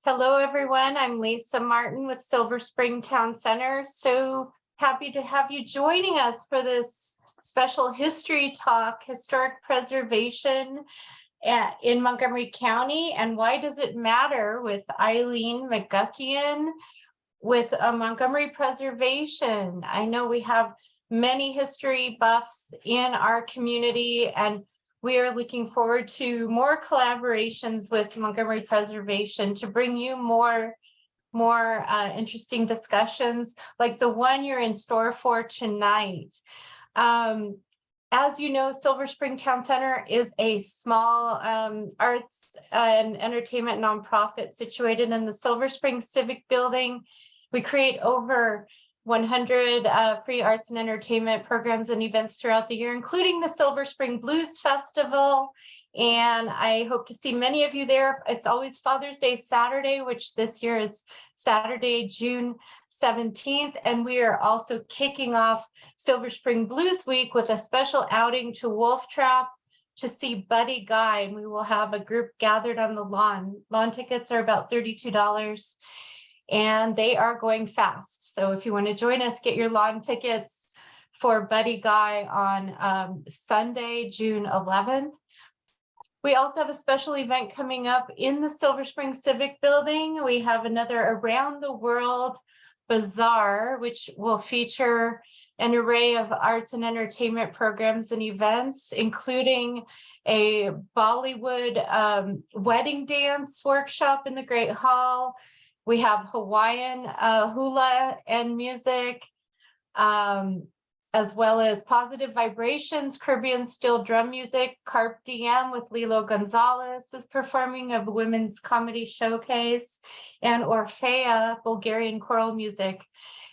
Hello, everyone. I'm Lisa Martin with Silver Spring Town Center. So happy to have you joining us for this special history talk, historic preservation in Montgomery County, and why does it matter, with Eileen McGuckian with Montgomery Preservation. I know we have many history buffs in our community, and we are looking forward to more collaborations with Montgomery Preservation to bring you more interesting discussions like the one you're in store for tonight. As you know, Silver Spring Town Center is a small arts and entertainment nonprofit situated in the Silver Spring Civic Building. We create over 100 free arts and entertainment programs and events throughout the year, including the Silver Spring Blues Festival. And I hope to see many of you there. It's always Father's Day Saturday, which this year is Saturday, June 17th. And we are also kicking off Silver Spring Blues Week with a special outing to Wolf Trap to see Buddy Guy. And we will have a group gathered on the lawn. Lawn tickets are about $32. And they are going fast. So if you want to join us, get your lawn tickets for Buddy Guy on Sunday, June 11th. We also have a special event coming up in the Silver Spring Civic Building. We have another Around the World Bazaar, which will feature an array of arts and entertainment programs and events, including a Bollywood wedding dance workshop in the Great Hall. We have Hawaiian hula and music, as well as Positive Vibrations, Caribbean steel drum music. Carp Diem with Lilo Gonzalez is performing a women's comedy showcase, and Orfea, Bulgarian choral music,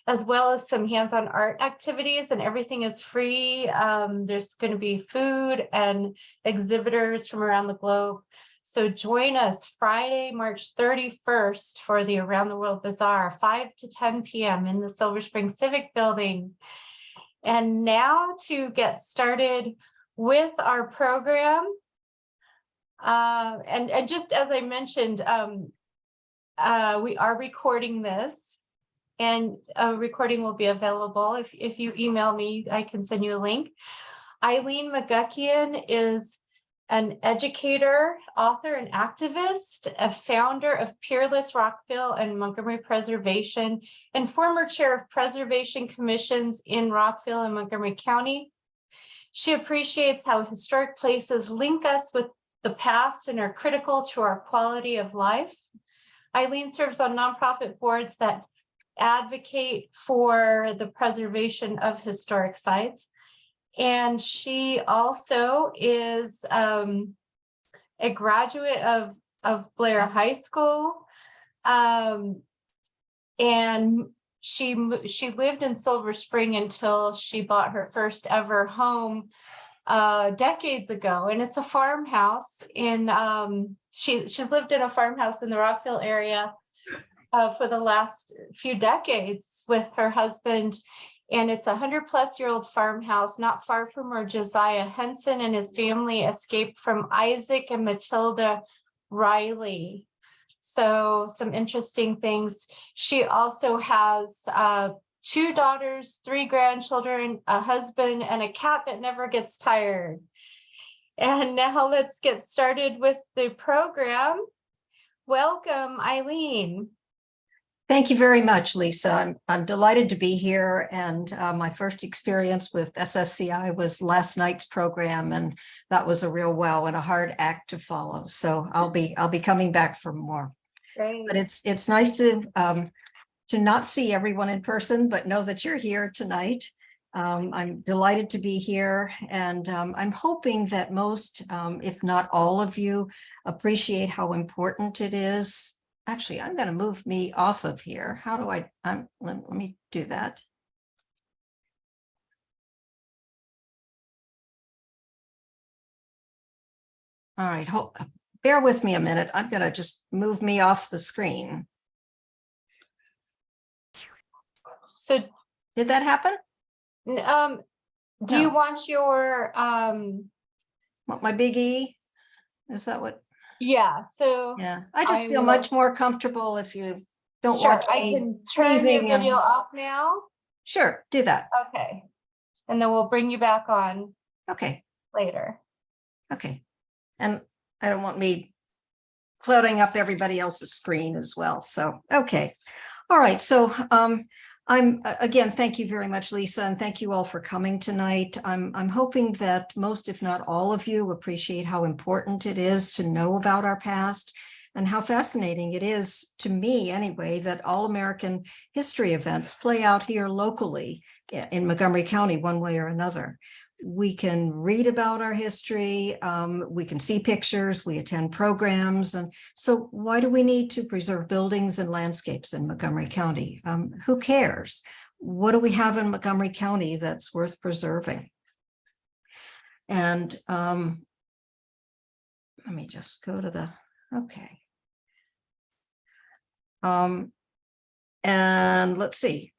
as well as some hands-on art activities, and everything is free. There's going to be food and exhibitors from around the globe. So join us Friday, March 31st for the Around the World Bazaar, 5 to 10 p.m. in the Silver Spring Civic Building. And now to get started with our program. And just as I mentioned, we are recording this, and a recording will be available. If you email me, I can send you a link. Eileen McGuckian is an educator, author, and activist, a founder of Peerless, Rockville and Montgomery Preservation, and former chair of preservation commissions in Rockville and Montgomery County. She appreciates how historic places link us with the past and are critical to our quality of life. Eileen serves on nonprofit boards that advocate for the preservation of historic sites. And she also is a graduate of Blair High School, and she lived in Silver Spring until she bought her first ever home decades ago, and it's a farmhouse in she's lived in a farmhouse in the Rockville area for the last few decades with her husband. And it's a 100-plus-year-old farmhouse not far from where Josiah Henson and his family escaped from Isaac and Matilda Riley. So some interesting things. She also has 2 daughters, 3 grandchildren, a husband, and a cat that never gets tired. And now let's get started with the program. Welcome, Eileen. Thank you very much, Lisa. I'm delighted to be here, and my first experience with SSCI was last night's program, and that was a real wow and a hard act to follow. So I'll be coming back for more. Great. But it's nice to not see everyone in person, but know that you're here tonight. I'm delighted to be here, and I'm hoping that most, if not all of you, appreciate how important it is. Actually, I'm going to move me off of here. How do I, let me do that. All right, bear with me a minute. I'm going to just move me off the screen. So did that happen? Do you want your What, my big E? Is that what? Yeah, so Yeah, I just I feel will, much more comfortable if you don't sure, want I any can turn your sneezing video and, off now. sure, do that. Okay. And then we'll bring you back on Okay, later. okay. And I don't want me clouding up everybody else's screen as well. So, okay. All right. So again, thank you very much, Lisa, and thank you all for coming tonight. I'm hoping that most, if not all of you, appreciate how important it is to know about our past and how fascinating it is, to me anyway, that all American history events play out here locally in Montgomery County one way or another. We can read about our history, we can see pictures, we attend programs. And so why do we need to preserve buildings and landscapes in Montgomery County? Who cares? What do we have in Montgomery County that's worth preserving? And let me just go to the, okay. And let's see.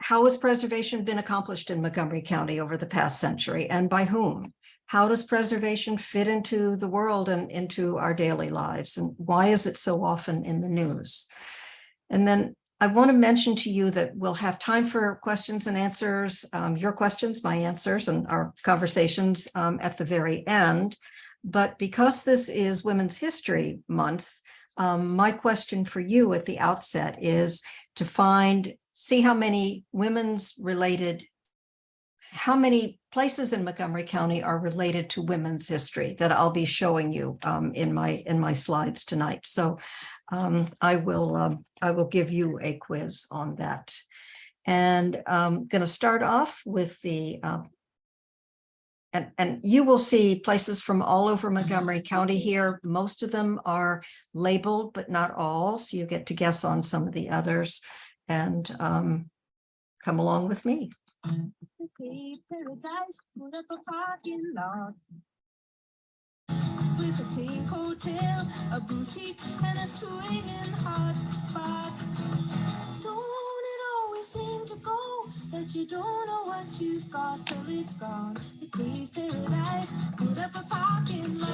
How has preservation been accomplished in Montgomery County over the past century, and by whom? How does preservation fit into the world and into our daily lives? And why is it so often in the news? And then I want to mention to you that we'll have time for questions and answers, your questions, my answers, and our conversations at the very end. But because this is Women's History Month, my question for you at the outset is to see how many how many places in Montgomery County are related to women's history that I'll be showing you in my slides tonight. So I will give you a quiz on that. And I'm going to start off with the and you will see places from all over Montgomery County here. Most of them are labeled, but not all. So you get to guess on some of the others. And come along with me. Paradise, put up a parking lot with a pink hotel, a boutique, and a swinging hot spot. Don't it always seem to go that you don't know what you've got till it's gone? The cave paradise, put up a parking lot.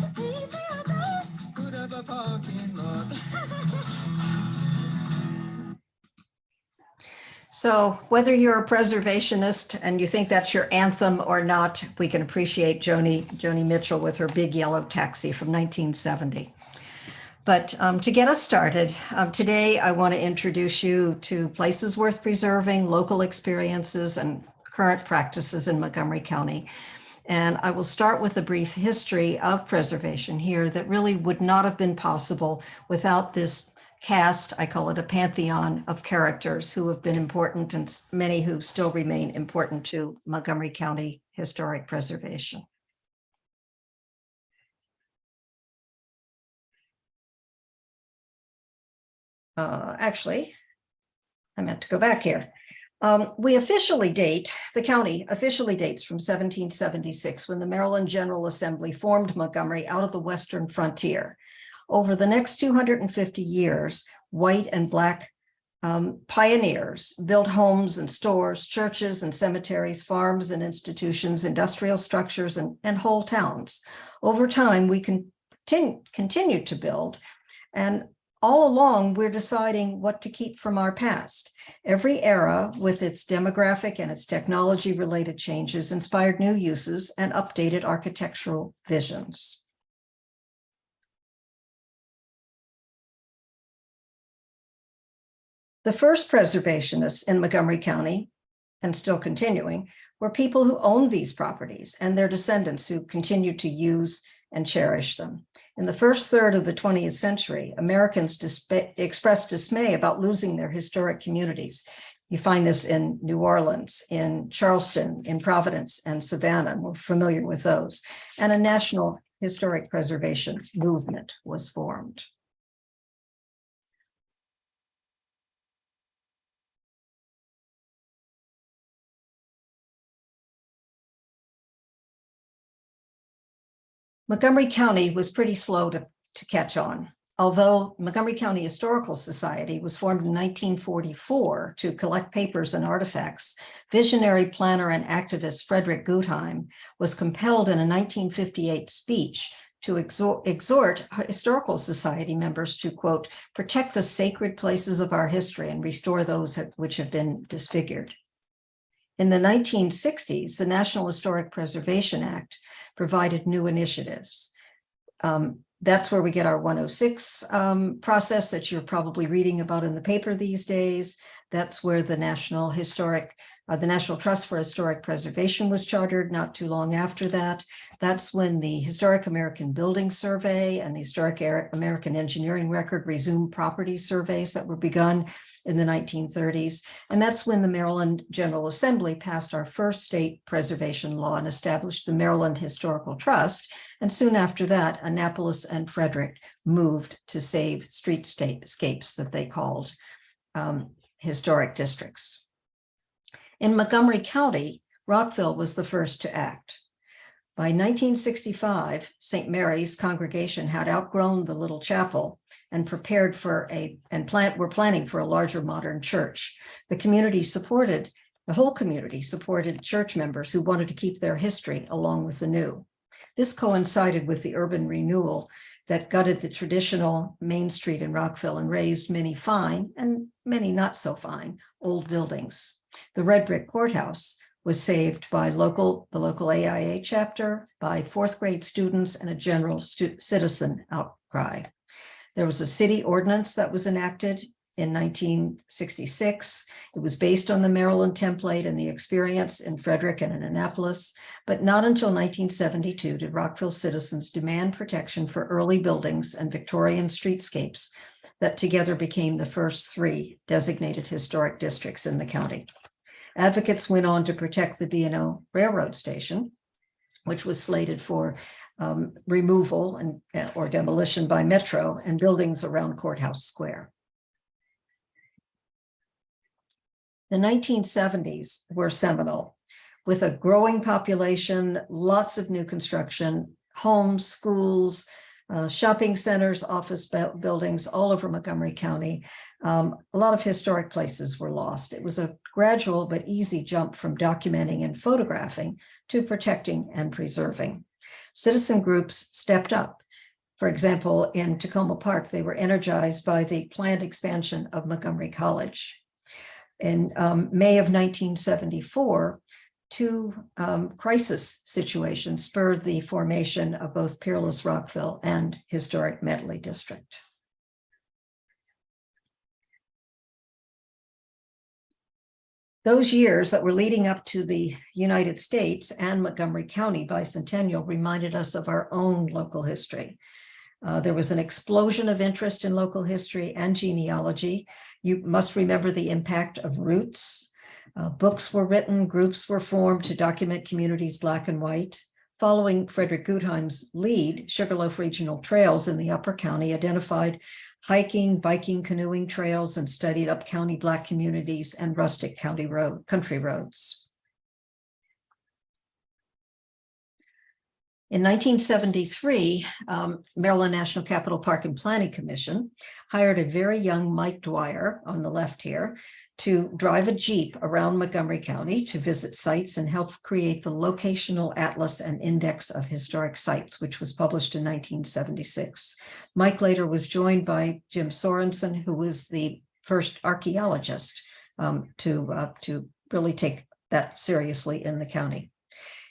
The cave paradise, put up a parking lot. So whether you're a preservationist and you think that's your anthem or not, we can appreciate Joni Mitchell with her Big Yellow Taxi from 1970. But to get us started, today I want to introduce you to places worth preserving, local experiences, and current practices in Montgomery County. And I will start with a brief history of preservation here that really would not have been possible without this cast, I call it a pantheon of characters who have been important, and many who still remain important to Montgomery County historic preservation. Actually, I meant to go back here. We officially date, the county officially dates from 1776, when the Maryland General Assembly formed Montgomery out of the Western frontier. Over the next 250 years, white and black pioneers built homes and stores, churches and cemeteries, farms and institutions, industrial structures, and whole towns. Over time, we continue to build, and all along, we're deciding what to keep from our past. Every era, with its demographic and its technology-related changes, inspired new uses and updated architectural visions. The first preservationists in Montgomery County, and still continuing, were people who owned these properties and their descendants who continued to use and cherish them. In the first third of the 20th century, Americans expressed dismay about losing their historic communities. You find this in New Orleans, in Charleston, in Providence, and Savannah. We're familiar with those. And a national historic preservation movement was formed. Montgomery County was pretty slow to catch on. Although Montgomery County Historical Society was formed in 1944 to collect papers and artifacts, visionary planner and activist Frederick Gutheim was compelled in a 1958 speech to exhort historical society members to, quote, protect the sacred places of our history and restore those which have been disfigured. In the 1960s, the National Historic Preservation Act provided new initiatives. That's where we get our 106 process that you're probably reading about in the paper these days. That's where the National Trust for Historic Preservation was chartered not too long after that. That's when the Historic American Building Survey and the Historic American Engineering Record resumed property surveys that were begun in the 1930s. And that's when the Maryland General Assembly passed our first state preservation law and established the Maryland Historical Trust. And soon after that, Annapolis and Frederick moved to save streetscapes that they called historic districts. In Montgomery County, Rockville was the first to act. By 1965, St. Mary's congregation had outgrown the little chapel and were planning for a larger modern church. The whole community supported church members who wanted to keep their history along with the new. This coincided with the urban renewal that gutted the traditional Main Street in Rockville and raised many fine and many not so fine old buildings. The red brick courthouse was saved by the local AIA chapter, by fourth grade students, and a general citizen outcry. There was a city ordinance that was enacted in 1966. It was based on the Maryland template and the experience in Frederick and in Annapolis, but not until 1972 did Rockville citizens demand protection for early buildings and Victorian streetscapes that together became the first 3 designated historic districts in the county. Advocates went on to protect the B&O Railroad Station, which was slated for removal or demolition by Metro, and buildings around Courthouse Square. The 1970s were seminal, with a growing population, lots of new construction, homes, schools, shopping centers, office buildings all over Montgomery County. A lot of historic places were lost. It was a gradual but easy jump from documenting and photographing to protecting and preserving. Citizen groups stepped up. For example, in Tacoma Park, they were energized by the planned expansion of Montgomery College. In May of 1974, 2 crisis situations spurred the formation of both Peerless Rockville and Historic Medley District. Those years that were leading up to the United States and Montgomery County bicentennial reminded us of our own local history. There was an explosion of interest in local history and genealogy. You must remember the impact of roots. Books were written, groups were formed to document communities black and white. Following Frederick Gutheim's lead, Sugarloaf Regional Trails in the Upper County identified hiking, biking, canoeing trails and studied up-county Black communities and rustic country roads. In 1973, Maryland National Capital Park and Planning Commission hired a very young Mike Dwyer, on the left here, to drive a Jeep around Montgomery County to visit sites and help create the Locational Atlas and Index of Historic Sites, which was published in 1976. Mike later was joined by Jim Sorensen, who was the first archaeologist to really take that seriously in the county.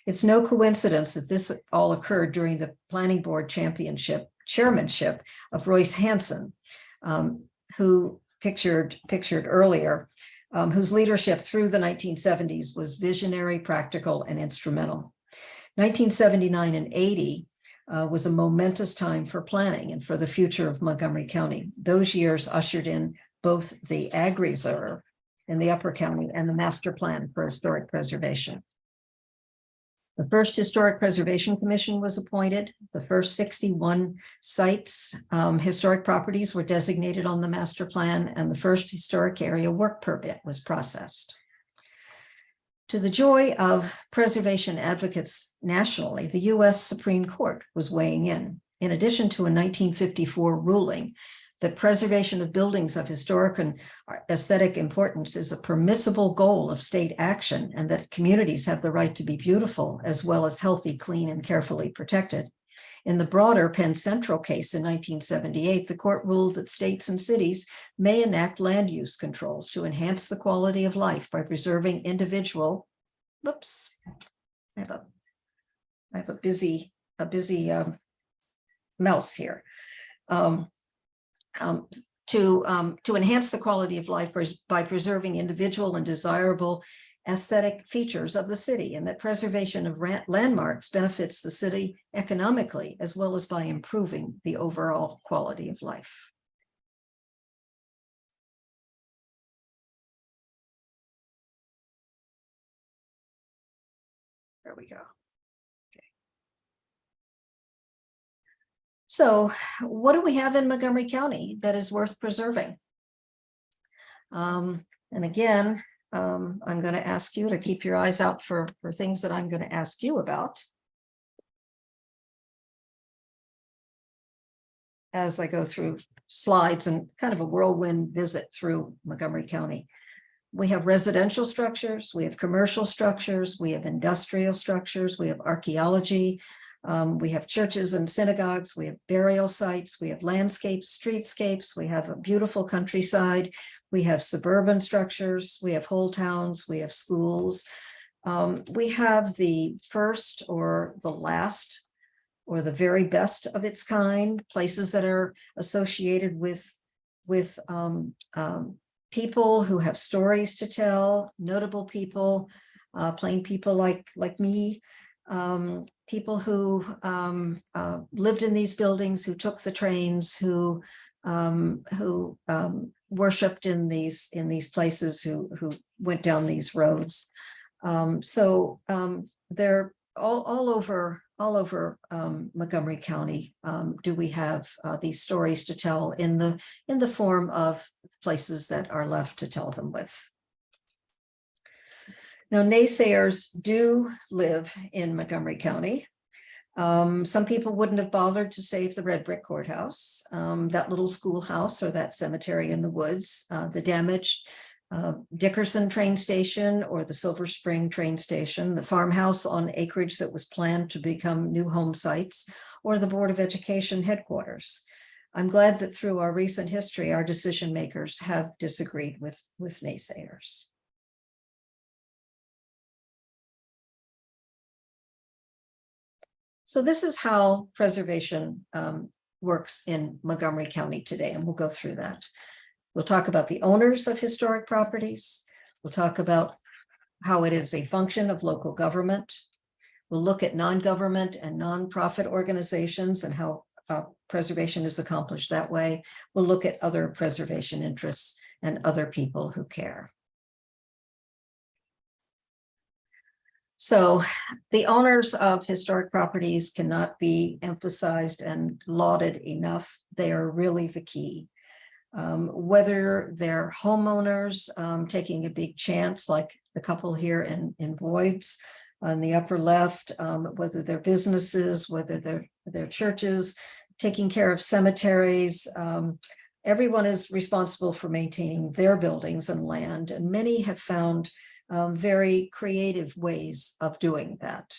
It's no coincidence that this all occurred during the planning board chairmanship of Royce Hansen, who pictured earlier, whose leadership through the 1970s was visionary, practical, and instrumental. 1979 and 80 was a momentous time for planning and for the future of Montgomery County. Those years ushered in both the Ag Reserve in the Upper County and the Master Plan for Historic Preservation. The first Historic Preservation Commission was appointed. The first 61 sites, historic properties were designated on the master plan, and the first historic area work permit was processed. To the joy of preservation advocates nationally, the U.S. Supreme Court was weighing in. in addition to a 1954 ruling that preservation of buildings of historic and aesthetic importance is a permissible goal of state action, and that communities have the right to be beautiful as well as healthy, clean, and carefully protected. In the broader Penn Central case in 1978, the court ruled that states and cities may enact land use controls to enhance the quality of life by preserving individual, whoops, I have a busy mouse here. To enhance the quality of life by preserving individual and desirable aesthetic features of the city, and that preservation of landmarks benefits the city economically as well as by improving the overall quality of life. There we go. Okay. So what do we have in Montgomery County that is worth preserving? And again, I'm going to ask you to keep your eyes out for things that I'm going to ask you about as I go through slides and kind of a whirlwind visit through Montgomery County. We have residential structures, we have commercial structures, we have industrial structures, we have archaeology, we have churches and synagogues, we have burial sites, we have landscapes, streetscapes, we have a beautiful countryside, we have suburban structures, we have whole towns, we have schools. We have the first or the last or the very best of its kind, places that are associated with people who have stories to tell, notable people, plain people like me, people who lived in these buildings, who took the trains, who worshipped in these places, who went down these roads. So they're all over Montgomery County. Do we have these stories to tell in the form of places that are left to tell them with? Now, naysayers do live in Montgomery County. Some people wouldn't have bothered to save the red brick courthouse, that little schoolhouse or that cemetery in the woods, the damaged Dickerson train station or the Silver Spring train station, the farmhouse on acreage that was planned to become new home sites, or the Board of Education headquarters. I'm glad that through our recent history, our decision makers have disagreed with naysayers. So this is how preservation works in Montgomery County today, and we'll go through that. We'll talk about the owners of historic properties. We'll talk about how it is a function of local government. We'll look at non-government and nonprofit organizations and how preservation is accomplished that way. We'll look at other preservation interests and other people who care. So the owners of historic properties cannot be emphasized and lauded enough. They are really the key. Whether they're homeowners taking a big chance, like the couple here in Boyd's on the upper left, whether they're businesses, whether they're churches, taking care of cemeteries, everyone is responsible for maintaining their buildings and land, and many have found very creative ways of doing that.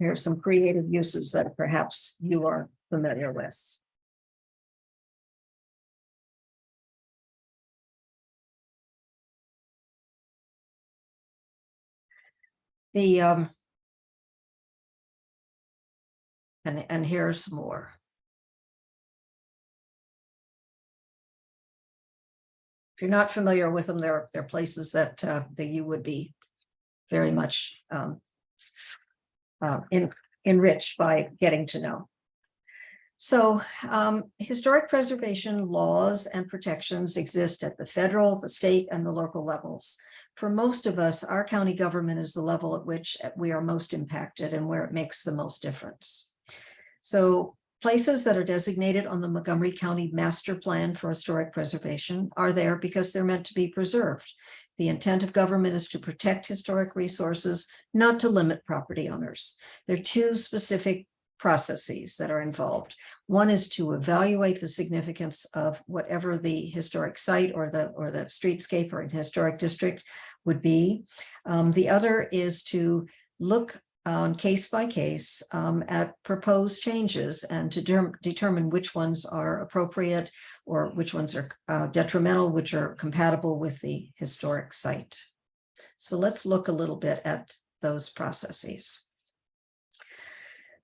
Here are some creative uses that perhaps you are familiar with. The and here's some more. If you're not familiar with them, they're places that you would be very much enriched by getting to know. So historic preservation laws and protections exist at the federal, the state, and the local levels. For most of us, our county government is the level at which we are most impacted and where it makes the most difference. So places that are designated on the Montgomery County Master Plan for Historic Preservation are there because they're meant to be preserved. The intent of government is to protect historic resources, not to limit property owners. There are two specific processes that are involved. One is to evaluate the significance of whatever the historic site or the streetscape or historic district would be. The other is to look on case by case at proposed changes and to determine which ones are appropriate or which ones are detrimental, which are compatible with the historic site. So let's look a little bit at those processes.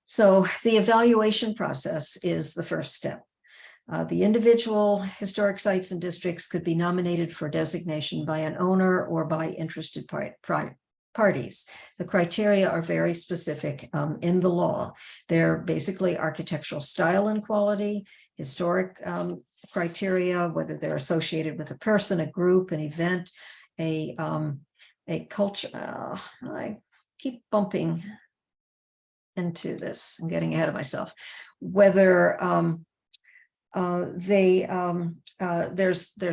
So the evaluation process is the first step. The individual historic sites and districts could be nominated for designation by an owner or by interested parties. The criteria are very specific in the law. They're basically architectural style and quality, historic criteria, whether they're associated with a person, a group, an event, a culture. I keep bumping into this. I'm getting ahead of myself. Whether there's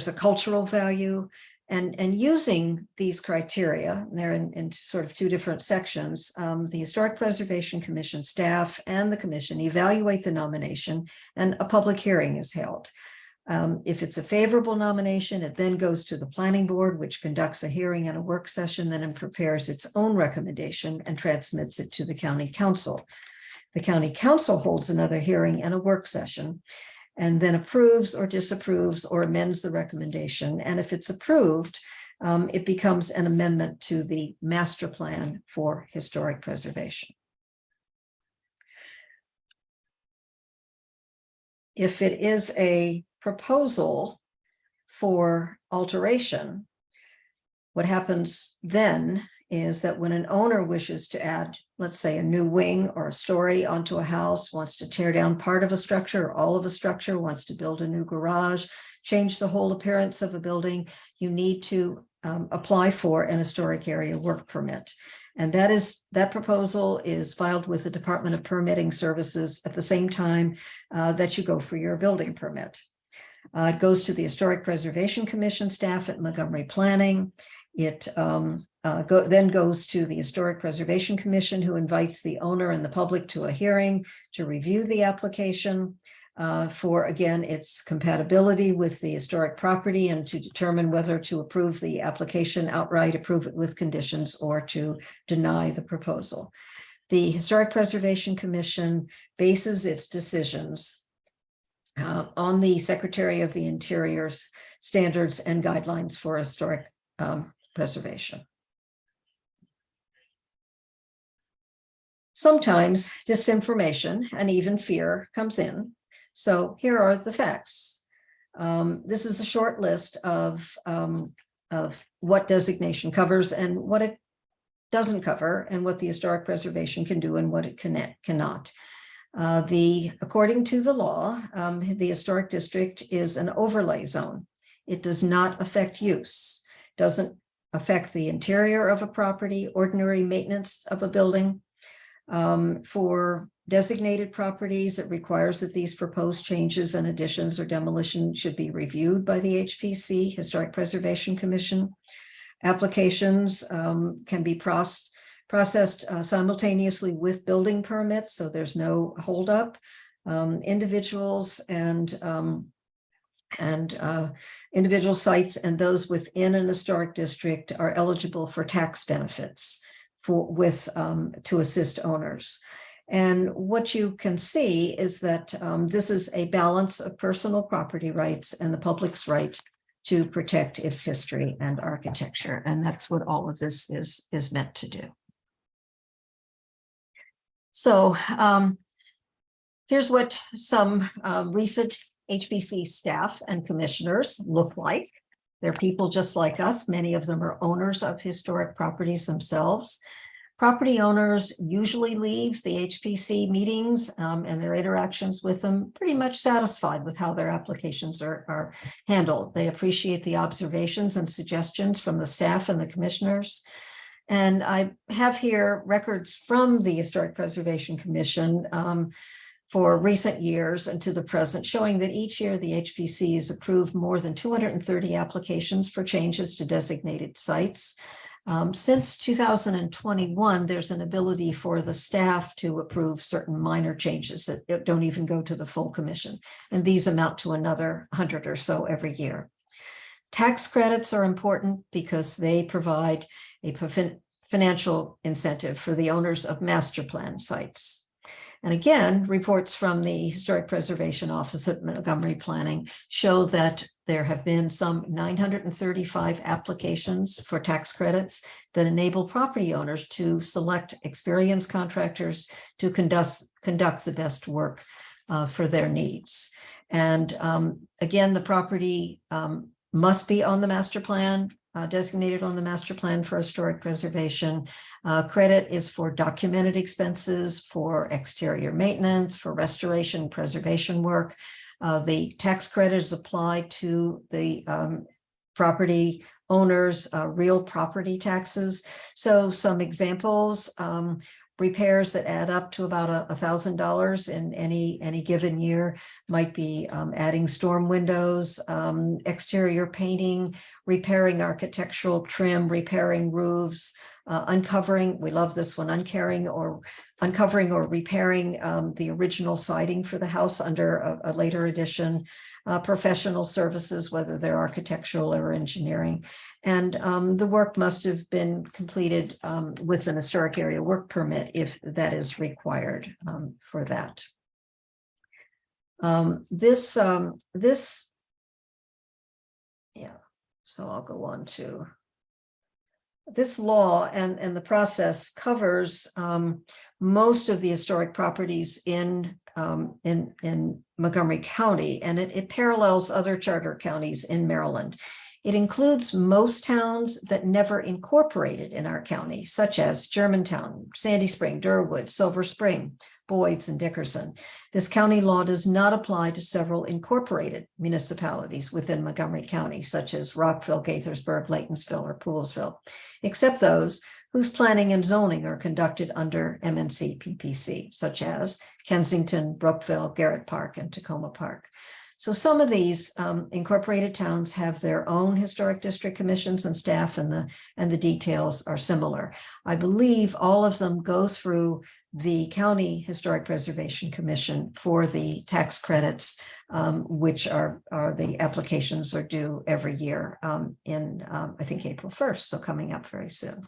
a cultural value, and using these criteria, they're in sort of two different sections. The Historic Preservation Commission staff and the commission evaluate the nomination, and a public hearing is held. If it's a favorable nomination, it then goes to the planning board, which conducts a hearing and a work session, then it prepares its own recommendation and transmits it to the county council. The county council holds another hearing and a work session, and then approves or disapproves or amends the recommendation. And if it's approved, it becomes an amendment to the master plan for historic preservation. If it is a proposal for alteration, what happens then is that when an owner wishes to add, let's say, a new wing or a story onto a house, wants to tear down part of a structure or all of a structure, wants to build a new garage, change the whole appearance of a building, you need to apply for an historic area work permit. And that proposal is filed with the Department of Permitting Services at the same time that you go for your building permit. It goes to the Historic Preservation Commission staff at Montgomery Planning. It then goes to the Historic Preservation Commission, who invites the owner and the public to a hearing to review the application for, again, its compatibility with the historic property and to determine whether to approve the application outright, approve it with conditions, or to deny the proposal. The Historic Preservation Commission bases its decisions on the Secretary of the Interior's standards and guidelines for historic preservation. Sometimes disinformation and even fear comes in. So here are the facts. This is a short list of what designation covers and what it doesn't cover, and what the historic preservation can do and what it cannot. According to the law, the historic district is an overlay zone. It does not affect use, doesn't affect the interior of a property, ordinary maintenance of a building. For designated properties, it requires that these proposed changes and additions or demolition should be reviewed by the HPC, Historic Preservation Commission. Applications can be processed simultaneously with building permits, so there's no holdup. Individuals and individual sites and those within an historic district are eligible for tax benefits to assist owners. And what you can see is that this is a balance of personal property rights and the public's right to protect its history and architecture. And that's what all of this is meant to do. So here's what some recent HBC staff and commissioners look like. They're people just like us. Many of them are owners of historic properties themselves. Property owners usually leave the HPC meetings and their interactions with them pretty much satisfied with how their applications are handled. They appreciate the observations and suggestions from the staff and the commissioners. And I have here records from the Historic Preservation Commission for recent years and to the present, showing that each year the HPC has approved more than 230 applications for changes to designated sites. Since 2021, there's an ability for the staff to approve certain minor changes that don't even go to the full commission. And these amount to another 100 or so every year. Tax credits are important because they provide a financial incentive for the owners of master plan sites. And again, reports from the Historic Preservation Office at Montgomery Planning show that there have been some 935 applications for tax credits that enable property owners to select experienced contractors to conduct the best work for their needs. And again, the property must be on the master plan, designated on the master plan for historic preservation. Credit is for documented expenses, for exterior maintenance, for restoration, preservation work. The tax credit is applied to the property owners' real property taxes. So some examples, repairs that add up to about $1,000 in any given year might be adding storm windows, exterior painting, repairing architectural trim, repairing roofs, uncovering, we love this one, uncovering or repairing the original siding for the house under a later edition, professional services, whether they're architectural or engineering. And the work must have been completed with an historic area work permit if that is required for that. So I'll go on to this law, and the process covers most of the historic properties in Montgomery County, and it parallels other charter counties in Maryland. It includes most towns that never incorporated in our county, such as Germantown, Sandy Spring, Durwood, Silver Spring, Boyds, and Dickerson. This county law does not apply to several incorporated municipalities within Montgomery County, such as Rockville, Gaithersburg, Laytonsville, or Poolesville, except those whose planning and zoning are conducted under MNC PPC, such as Kensington, Brookville, Garrett Park, and Tacoma Park. So some of these incorporated towns have their own historic district commissions and staff, and the details are similar. I believe all of them go through the County Historic Preservation Commission for the tax credits, which are the applications are due every year in I think April 1st, so coming up very soon.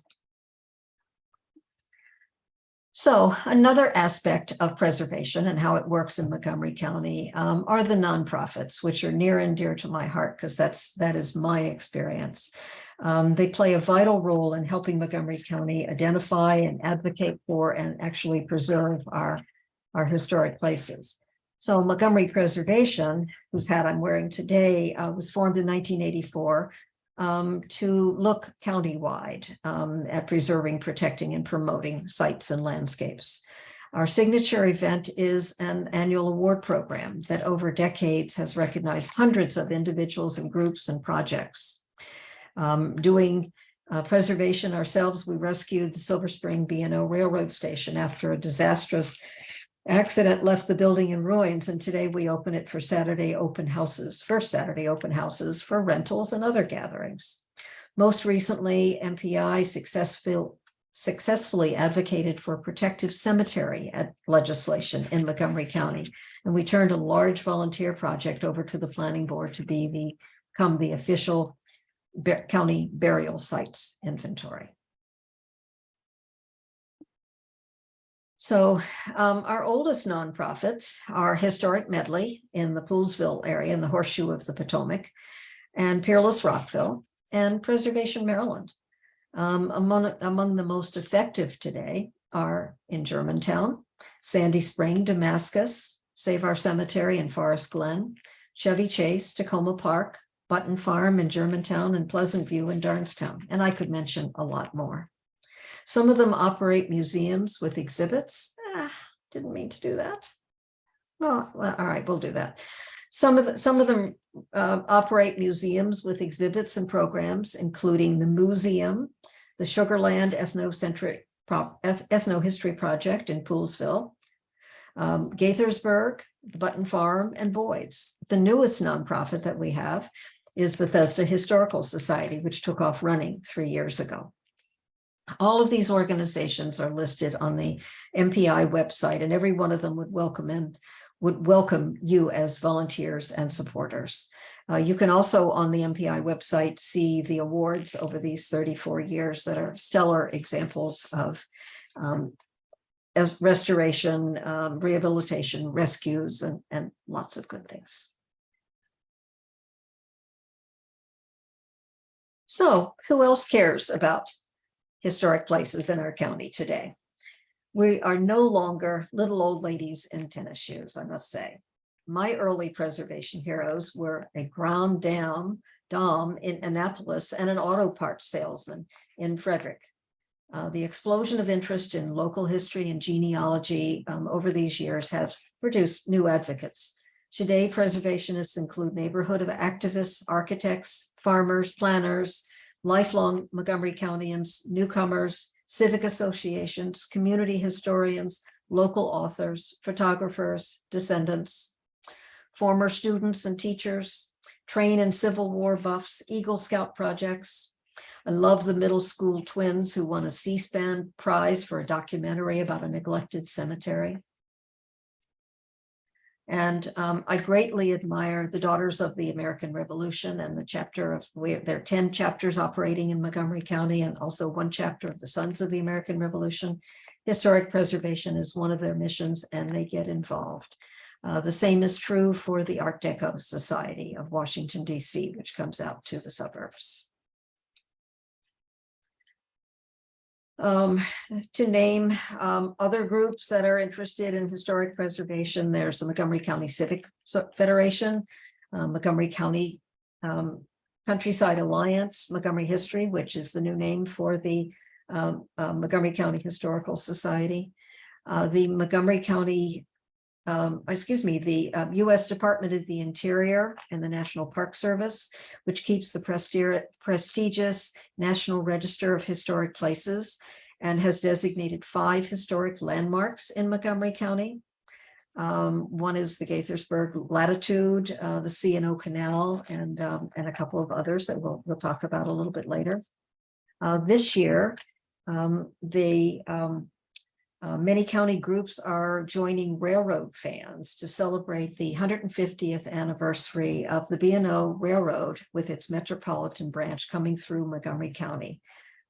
So another aspect of preservation and how it works in Montgomery County are the nonprofits, which are near and dear to my heart because that is my experience. They play a vital role in helping Montgomery County identify and advocate for and actually preserve our historic places. So Montgomery Preservation, whose hat I'm wearing today, was formed in 1984 to look countywide at preserving, protecting, and promoting sites and landscapes. Our signature event is an annual award program that over decades has recognized hundreds of individuals and groups and projects. Doing preservation ourselves, we rescued the Silver Spring B&O Railroad Station after a disastrous accident left the building in ruins, and today we open it for Saturday open houses, first Saturday open houses for rentals and other gatherings. Most recently, MPI successfully advocated for protective cemetery legislation in Montgomery County, and we turned a large volunteer project over to the planning board to become the official county burial sites inventory. So our oldest nonprofits are Historic Medley in the Poolesville area in the Horseshoe of the Potomac, and Peerless Rockville, and Preservation Maryland. Among the most effective today are in Germantown, Sandy Spring, Damascus, Save Our Cemetery in Forest Glen, Chevy Chase, Tacoma Park, Button Farm in Germantown, and Pleasant View in Darnestown. And I could mention a lot more. Some of them operate museums with exhibits. Didn't mean to do that. Well, all right, we'll do that. Some of them operate museums with exhibits and programs, including the Museum, the Sugarland Ethno-History Project in Poolesville, Gaithersburg, Button Farm, and Boyd's. The newest nonprofit that we have is Bethesda Historical Society, which took off running 3 years ago. All of these organizations are listed on the MPI website, and every one of them would welcome you as volunteers and supporters. You can also on the MPI website see the awards over these 34 years that are stellar examples of as restoration, rehabilitation, rescues, and lots of good things. So who else cares about historic places in our county today? We are no longer little old ladies in tennis shoes, I must say. My early preservation heroes were a ground dom in Annapolis and an auto parts salesman in Frederick. The explosion of interest in local history and genealogy over these years has produced new advocates. Today, preservationists include neighborhood of activists, architects, farmers, planners, lifelong Montgomery Countyans, newcomers, civic associations, community historians, local authors, photographers, descendants, former students and teachers, train and Civil War buffs, Eagle Scout projects. I love the middle school twins who won a C-SPAN prize for a documentary about a neglected cemetery. And I greatly admire the Daughters of the American Revolution and the chapter of there are 10 chapters operating in Montgomery County and also 1 chapter of the Sons of the American Revolution. Historic preservation is one of their missions and they get involved. The same is true for the Art Deco Society of Washington, D.C., which comes out to the suburbs. To name other groups that are interested in historic preservation, there's the Montgomery County Civic Federation, Montgomery County Countryside Alliance, Montgomery History, which is the new name for the Montgomery County Historical Society, the Montgomery County, the U.S. Department of the Interior and the National Park Service, which keeps the prestigious National Register of Historic Places and has designated 5 historic landmarks in Montgomery County. One is the Gaithersburg Latitude, the C&O Canal, and a couple of others that we'll talk about a little bit later. This year, many county groups are joining railroad fans to celebrate the 150th anniversary of the B&O Railroad with its metropolitan branch coming through Montgomery County.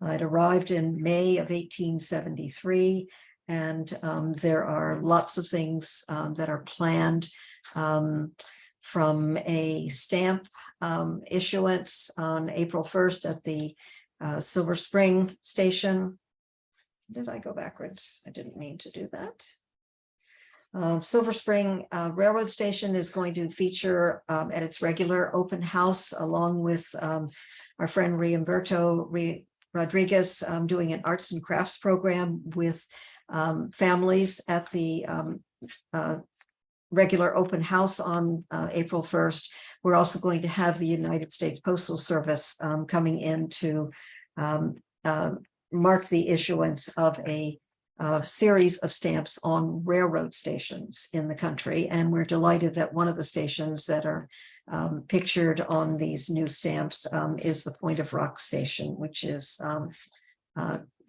It arrived in May of 1873, and there are lots of things that are planned from a stamp issuance on April 1st at the Silver Spring Station. Did I go backwards? I didn't mean to do that. Silver Spring Railroad Station is going to feature at its regular open house, along with our friend Riumberto Rodriguez doing an arts and crafts program with families at the regular open house on April 1st. We're also going to have the United States Postal Service coming in to mark the issuance of a series of stamps on railroad stations in the country. And we're delighted that one of the stations that are pictured on these new stamps is the Point of Rock Station, which is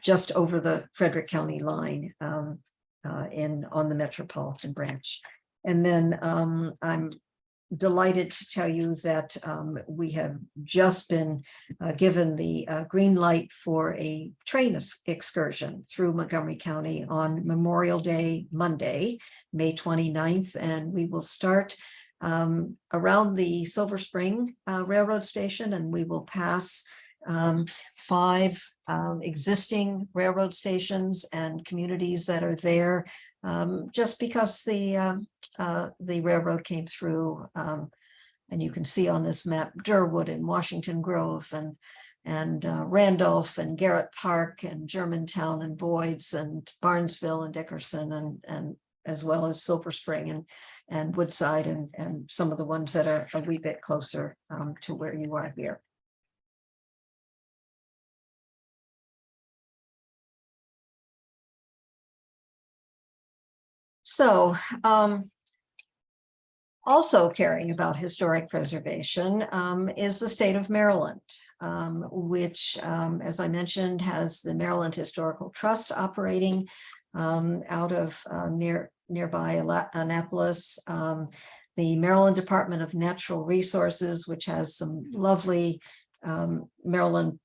just over the Frederick County line on the Metropolitan branch. And then I'm delighted to tell you that we have just been given the green light for a train excursion through Montgomery County on Memorial Day, Monday, May 29th, and we will start around the Silver Spring Railroad Station, and we will pass 5 existing railroad stations and communities that are there just because the railroad came through, and you can see on this map Durwood and Washington Grove and Randolph and Garrett Park and Germantown and Boyd's and Barnesville and Dickerson and as well as Silver Spring and Woodside and some of the ones that are a wee bit closer to where you are here. So also caring about historic preservation is the state of Maryland, which, as I mentioned, has the Maryland Historical Trust operating out of nearby Annapolis, the Maryland Department of Natural Resources, which has some lovely Maryland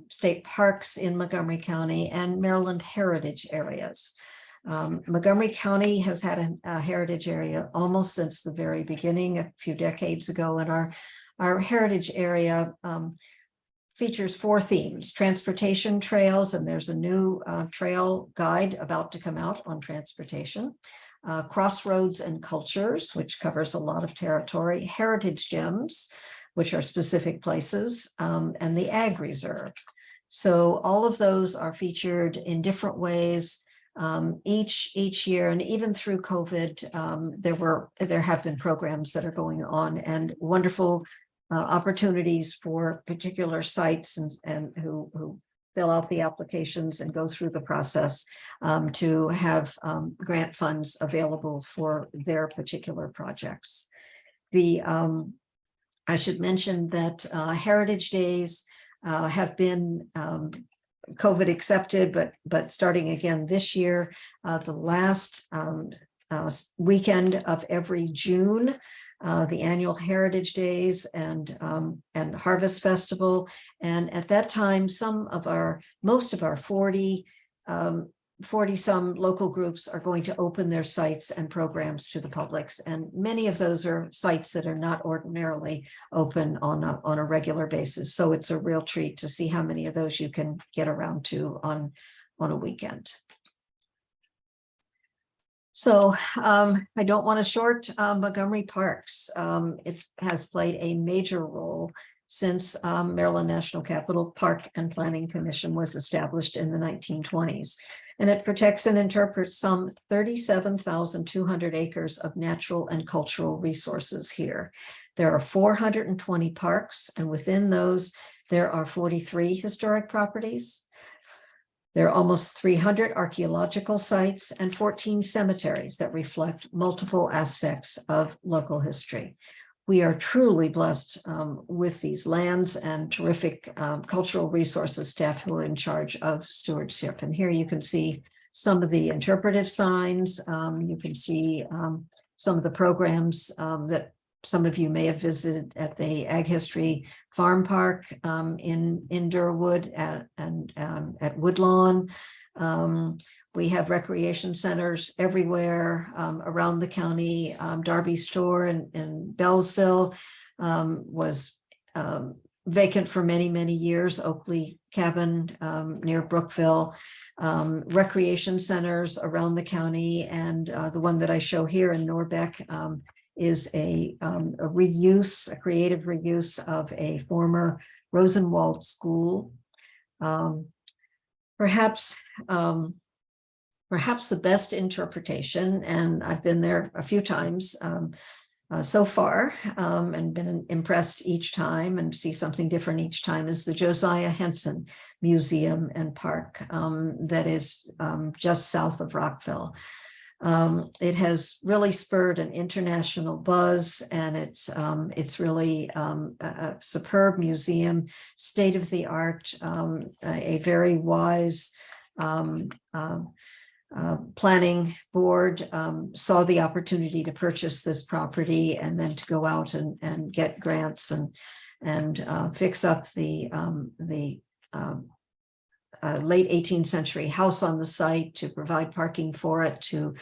state parks in Montgomery County, and Maryland heritage areas. Montgomery County has had a heritage area almost since the very beginning, a few decades ago, and our heritage area features 4 themes: transportation trails, and there's a new trail guide about to come out on transportation, crossroads and cultures, which covers a lot of territory, heritage gems, which are specific places, and the ag reserve. So all of those are featured in different ways each year, and even through COVID, there have been programs that are going on, and wonderful opportunities for particular sites and who fill out the applications and go through the process to have grant funds available for their particular projects. I should mention that Heritage Days have been COVID accepted, but starting again this year, the last weekend of every June, the annual Heritage Days and Harvest Festival. And at that time, most of our 40 some local groups are going to open their sites and programs to the publics. And many of those are sites that are not ordinarily open on a regular basis. So it's a real treat to see how many of those you can get around to on a weekend. So I don't want to short Montgomery Parks. It has played a major role since Maryland National Capital Park and Planning Commission was established in the 1920s. And it protects and interprets some 37,200 acres of natural and cultural resources here. There are 420 parks, and within those, there are 43 historic properties. There are almost 300 archaeological sites and 14 cemeteries that reflect multiple aspects of local history. We are truly blessed with these lands and terrific cultural resources staff who are in charge of stewardship. And here you can see some of the interpretive signs. You can see some of the programs that some of you may have visited at the Ag History Farm Park in Durwood and at Woodlawn. We have recreation centers everywhere around the county. Darby Store in Bellsville was vacant for many, many years. Oakley Cabin near Brookville. Recreation centers around the county, and the one that I show here in Norbeck is a creative reuse of a former Rosenwald school. Perhaps the best interpretation, and I've been there a few times so far and been impressed each time and see something different each time, is the Josiah Henson Museum and Park that is just south of Rockville. It has really spurred an international buzz, and it's really a superb museum, state of the art, a very wise planning board saw the opportunity to purchase this property and then to go out and get grants and fix up the late 18th century house on the site, to provide parking for it, to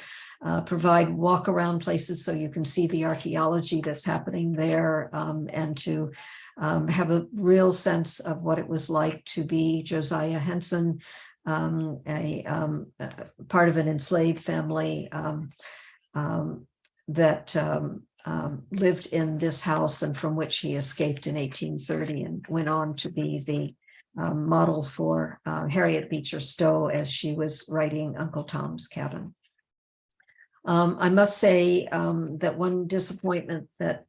provide walk around places so you can see the archaeology that's happening there, and to have a real sense of what it was like to be Josiah Henson, a part of an enslaved family that lived in this house, and from which he escaped in 1830 and went on to be the model for Harriet Beecher Stowe as she was writing Uncle Tom's Cabin. I must say that one disappointment that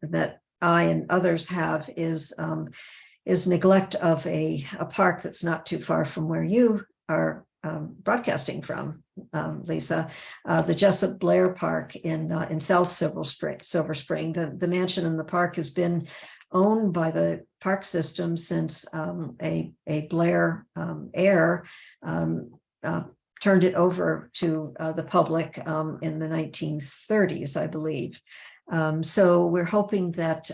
I and others have is neglect of a park that's not too far from where you are broadcasting from, Lisa, the Jessup Blair Park in South Silver Spring. The mansion in the park has been owned by the park system since a Blair heir turned it over to the public in the 1930s, I believe. So we're hoping that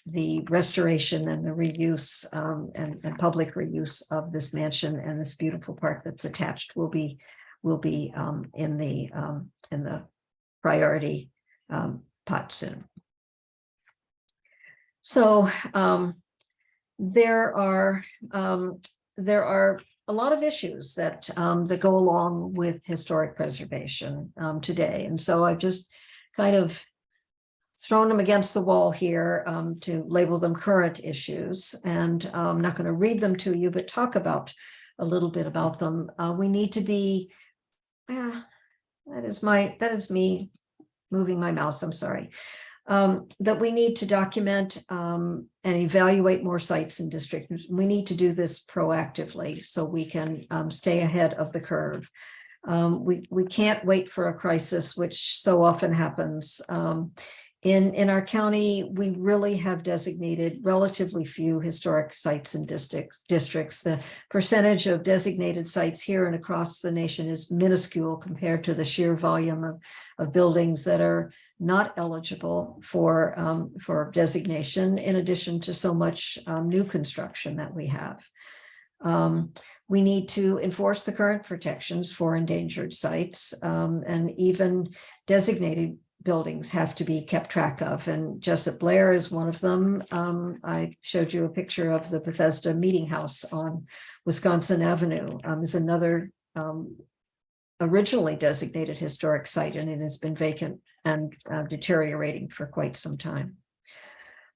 the restoration and the reuse and public reuse of this mansion and this beautiful park that's attached will be in the priority pot soon. So there are a lot of issues that go along with historic preservation today, and so I've just kind of thrown them against the wall here to label them current issues, and I'm not going to read them to you, but talk about a little bit about them. We need to be, that is me moving my mouse, I'm sorry, that we need to document and evaluate more sites and districts. We need to do this proactively so we can stay ahead of the curve. We can't wait for a crisis, which so often happens. In our county, we really have designated relatively few historic sites and districts. The percentage of designated sites here and across the nation is minuscule compared to the sheer volume of buildings that are not eligible for designation, in addition to so much new construction that we have. We need to enforce the current protections for endangered sites, and even designated buildings have to be kept track of, and Jessup Blair is one of them. I showed you a picture of the Bethesda Meeting House on Wisconsin Avenue, is another originally designated historic site, and it has been vacant and deteriorating for quite some time.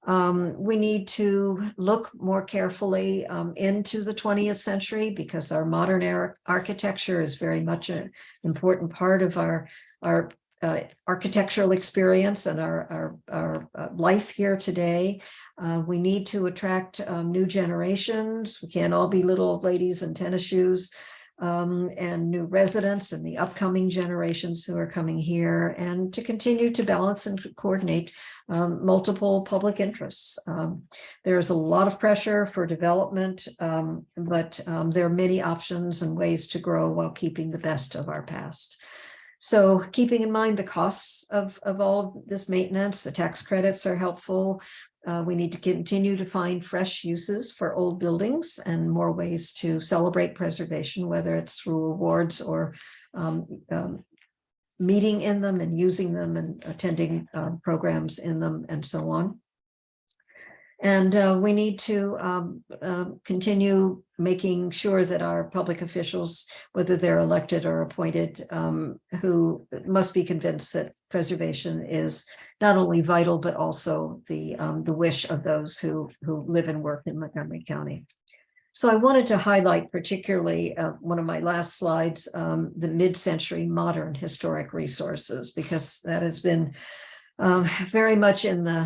We need to look more carefully into the 20th century, because our modern architecture is very much an important part of our architectural experience and our life here today. We need to attract new generations. We can't all be little ladies in tennis shoes, and new residents and the upcoming generations who are coming here, and to continue to balance and coordinate multiple public interests. There's a lot of pressure for development, but there are many options and ways to grow while keeping the best of our past. So keeping in mind the costs of all of this maintenance, the tax credits are helpful. We need to continue to find fresh uses for old buildings and more ways to celebrate preservation, whether it's through awards or meeting in them and using them and attending programs in them and so on. And we need to continue making sure that our public officials, whether they're elected or appointed, who must be convinced that preservation is not only vital, but also the wish of those who live and work in Montgomery County. So I wanted to highlight particularly one of my last slides, the mid-century modern historic resources, because that has been very much in the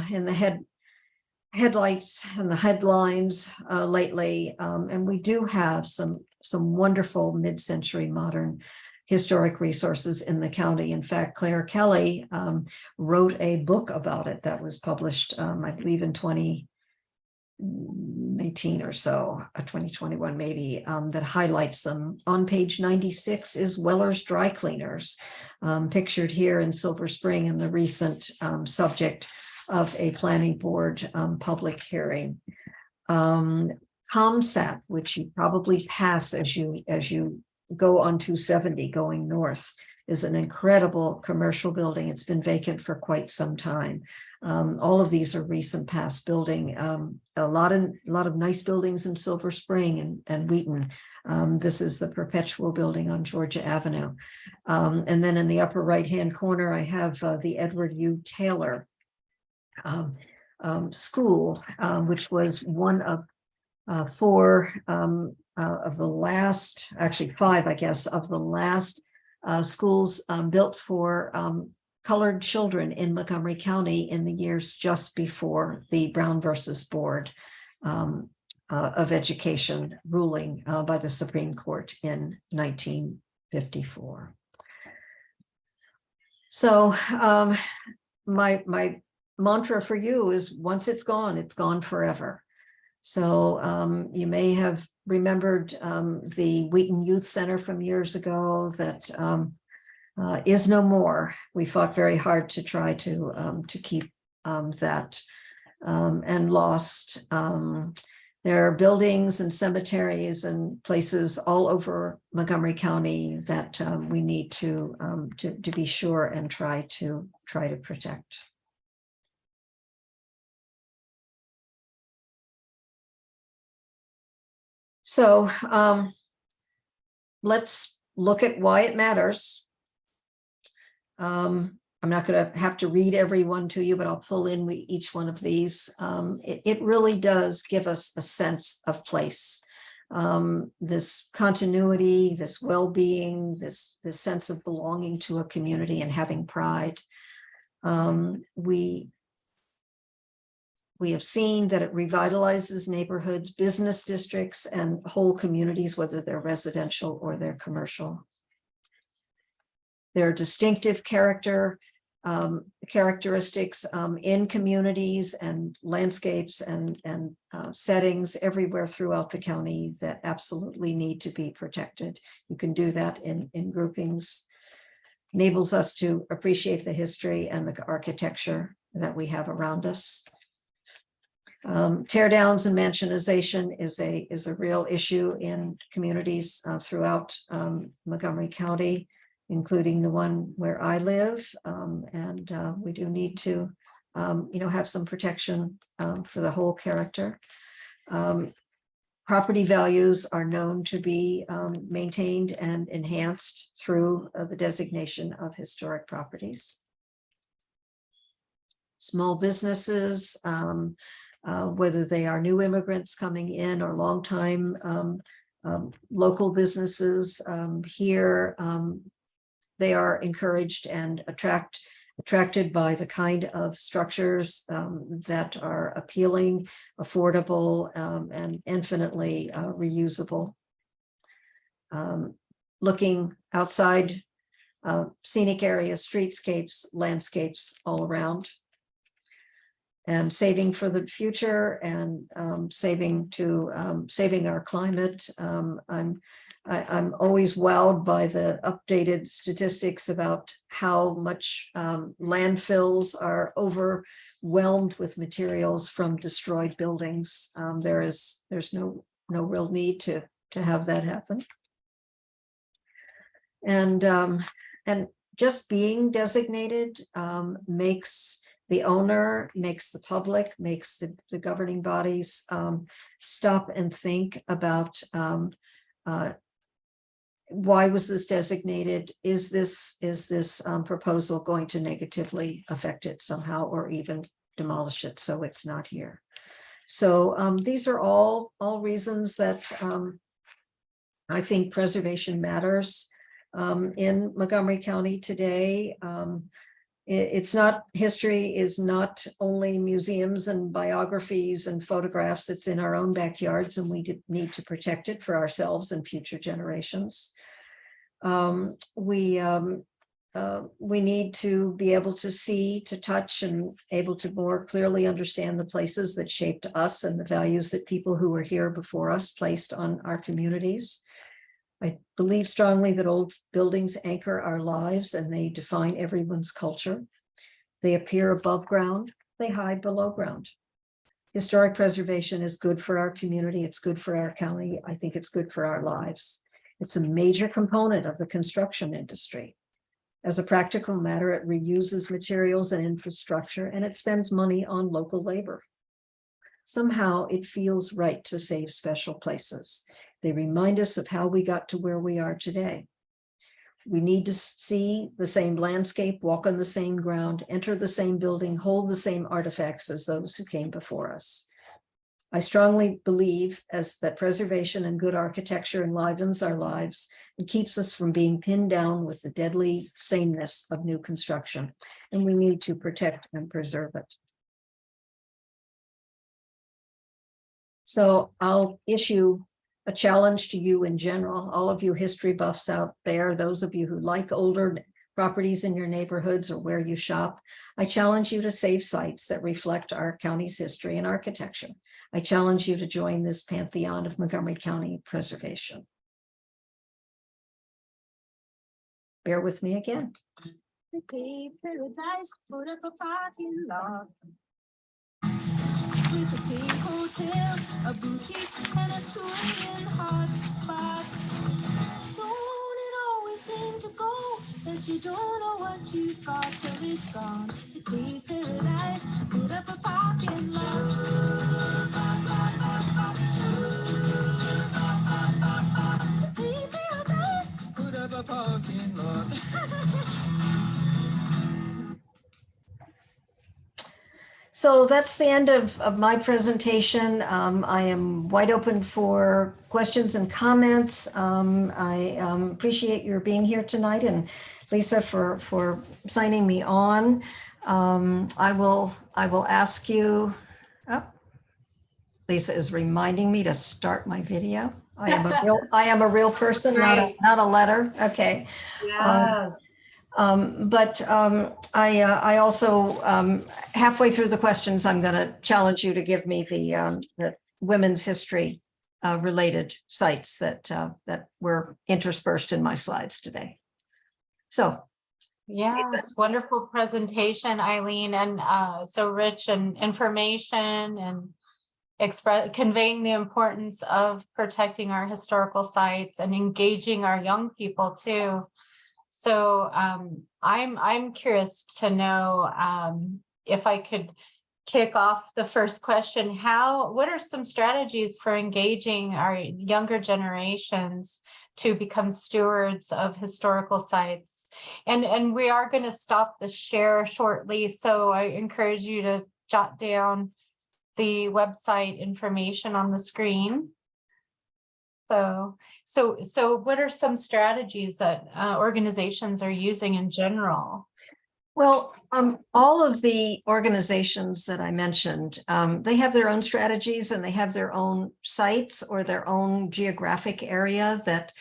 headlights and the headlines lately, and we do have some wonderful mid-century modern historic resources in the county. In fact, Claire Kelly wrote a book about it that was published, I believe, in 2019 or so, 2021 maybe, that highlights them. On page 96 is Weller's Dry Cleaners, pictured here in Silver Spring, in the recent subject of a planning board public hearing. ComSat, which you probably pass as you go on 270 going north, is an incredible commercial building. It's been vacant for quite some time. All of these are recent past building. A lot of nice buildings in Silver Spring and Wheaton. This is the Perpetual building on Georgia Avenue. And then in the upper right-hand corner, I have the Edward U. Taylor school, which was one of four of the last, actually five, I guess, of the last schools built for colored children in Montgomery County in the years just before the Brown versus Board of Education ruling by the Supreme Court in 1954. So my mantra for you is, once it's gone forever. So you may have remembered the Wheaton Youth Center from years ago that is no more. We fought very hard to try to keep that and lost. There are buildings and cemeteries and places all over Montgomery County that we need to be sure and try to protect. So let's look at why it matters. I'm not going to have to read every one to you, but I'll pull in each one of these. It really does give us a sense of place. This continuity, this well-being, this sense of belonging to a community and having pride. We have seen that it revitalizes neighborhoods, business districts, and whole communities, whether they're residential or they're commercial. There are distinctive characteristics in communities and landscapes and settings everywhere throughout the county that absolutely need to be protected. You can do that in groupings. Enables us to appreciate the history and the architecture that we have around us. Tear downs and mansionization is a real issue in communities throughout Montgomery County, including the one where I live, and we do need to, have some protection for the whole character. Property values are known to be maintained and enhanced through the designation of historic properties. Small businesses, whether they are new immigrants coming in or longtime local businesses here, they are encouraged and attracted by the kind of structures that are appealing, affordable, and infinitely reusable. Looking outside, scenic areas, streetscapes, landscapes all around. And saving for the future and saving our climate. I'm always wowed by the updated statistics about how much landfills are overwhelmed with materials from destroyed buildings. There's no real need to have that happen. And just being designated makes the owner, makes the public, makes the governing bodies stop and think about why was this designated? Is this proposal going to negatively affect it somehow, or even demolish it so it's not here? So these are all reasons that I think preservation matters in Montgomery County today. History is not only museums and biographies and photographs. It's in our own backyards, and we need to protect it for ourselves and future generations. We need to be able to see, to touch, and able to more clearly understand the places that shaped us and the values that people who were here before us placed on our communities. I believe strongly that old buildings anchor our lives and they define everyone's culture. They appear above ground, they hide below ground. Historic preservation is good for our community, it's good for our county, I think it's good for our lives. It's a major component of the construction industry. As a practical matter, it reuses materials and infrastructure, and it spends money on local labor. Somehow it feels right to save special places. They remind us of how we got to where we are today. We need to see the same landscape, walk on the same ground, enter the same building, hold the same artifacts as those who came before us. I strongly believe that preservation and good architecture enlivens our lives and keeps us from being pinned down with the deadly sameness of new construction, and we need to protect and preserve it. So I'll issue a challenge to you in general, all of you history buffs out there, those of you who like older properties in your neighborhoods or where you shop. I challenge you to save sites that reflect our county's history and architecture. I challenge you to join this pantheon of Montgomery County preservation. Bear with me again. Paradise, put up a parking lot. With a big hotel, a boutique, and a swinging hot spot. Don't it always seem to go that you don't know what you've got till it's gone? The Cave Paradise, put up a parking lot. The Cave Paradise, put up a parking lot. So that's the end of my presentation. I am wide open for questions and comments. I appreciate your being here tonight, and Lisa for signing me on. I will ask you. Oh, Lisa is reminding me to start my video. I am a real person, not a letter. Okay. Yes. I also, halfway through the questions, I'm going to challenge you to give me the women's history related sites that were interspersed in my slides today. So. Yes, wonderful presentation, Eileen, and so rich in information and conveying the importance of protecting our historical sites and engaging our young people too. So I'm curious to know if I could kick off the first question. What are some strategies for engaging our younger generations to become stewards of historical sites? And we are going to stop the share shortly, so I encourage you to jot down the website information on the screen. So what are some strategies that organizations are using in general? Well, all of the organizations that I mentioned, they have their own strategies and they have their own sites or their own geographic area that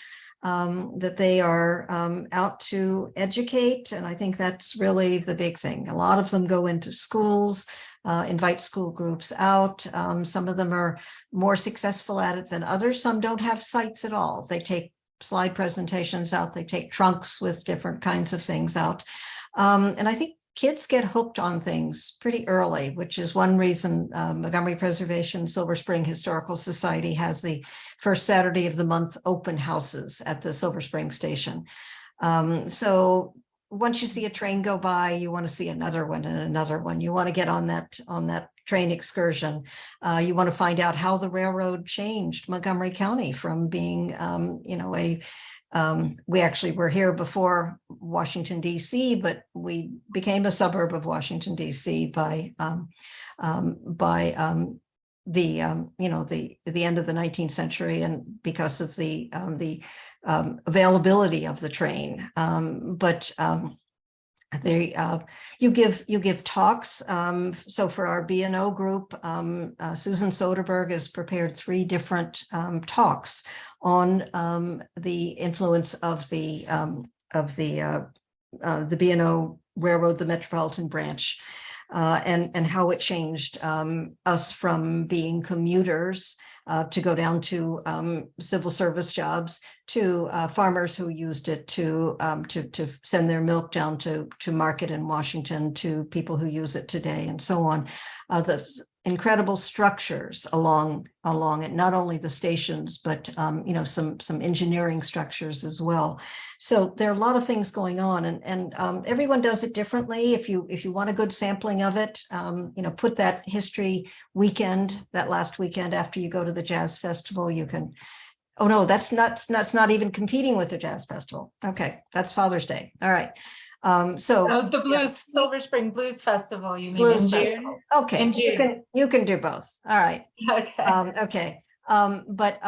they are out to educate. And I think that's really the big thing. A lot of them go into schools, invite school groups out. Some of them are more successful at it than others. Some don't have sites at all. They take slide presentations out. They take trunks with different kinds of things out. And I think kids get hooked on things pretty early, which is one reason Montgomery Preservation Silver Spring Historical Society has the first Saturday of the month open houses at the Silver Spring station. So once you see a train go by, you want to see another one and another one. You want to get on that train excursion. You want to find out how the railroad changed Montgomery County from being, we actually were here before Washington, D.C., but we became a suburb of Washington, D.C. by the end of the 19th century, and because of the availability of the train. You give talks. So for our B&O group, Susan Soderberg has prepared 3 different talks on the influence of the B&O Railroad, the Metropolitan Branch, and how it changed us from being commuters to go down to civil service jobs, to farmers who used it to send their milk down to market in Washington, to people who use it today, and so on. The incredible structures along it, not only the stations, but some engineering structures as well. So there are a lot of things going on, and everyone does it differently. If you want a good sampling of it, put that history weekend, that last weekend after you go to the jazz festival, you can. Oh no, that's not even competing with the jazz festival. Okay, that's Father's Day. All right. The Silver Spring Blues Festival, you mean Blues in June? Festival. Okay, in June. You can do both. All right. Okay. But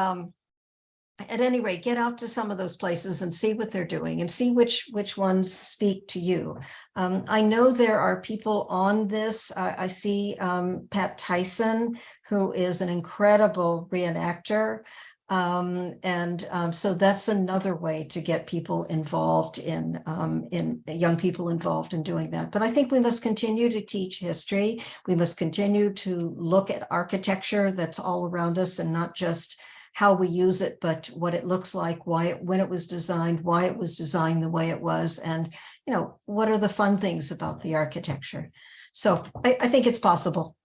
at any rate, get out to some of those places and see what they're doing and see which ones speak to you. I know there are people on this. I see Pat Tyson, who is an incredible reenactor. So that's another way to get people involved in young people involved in doing that. But I think we must continue to teach history. We must continue to look at architecture that's all around us, and not just how we use it, but what it looks like, when it was designed, why it was designed the way it was, and what are the fun things about the architecture. So I think it's possible.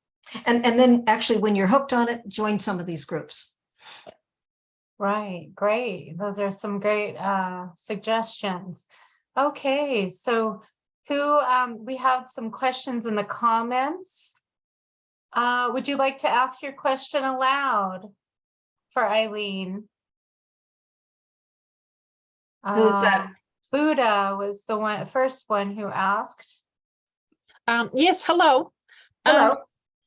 And then actually, when you're hooked on it, join some of these groups. Right, great. Those are some great suggestions. Okay, so we have some questions in the comments. Would you like to ask your question aloud for Eileen? Who's that? Buddha was the first one who asked. Yes, hello. Hello.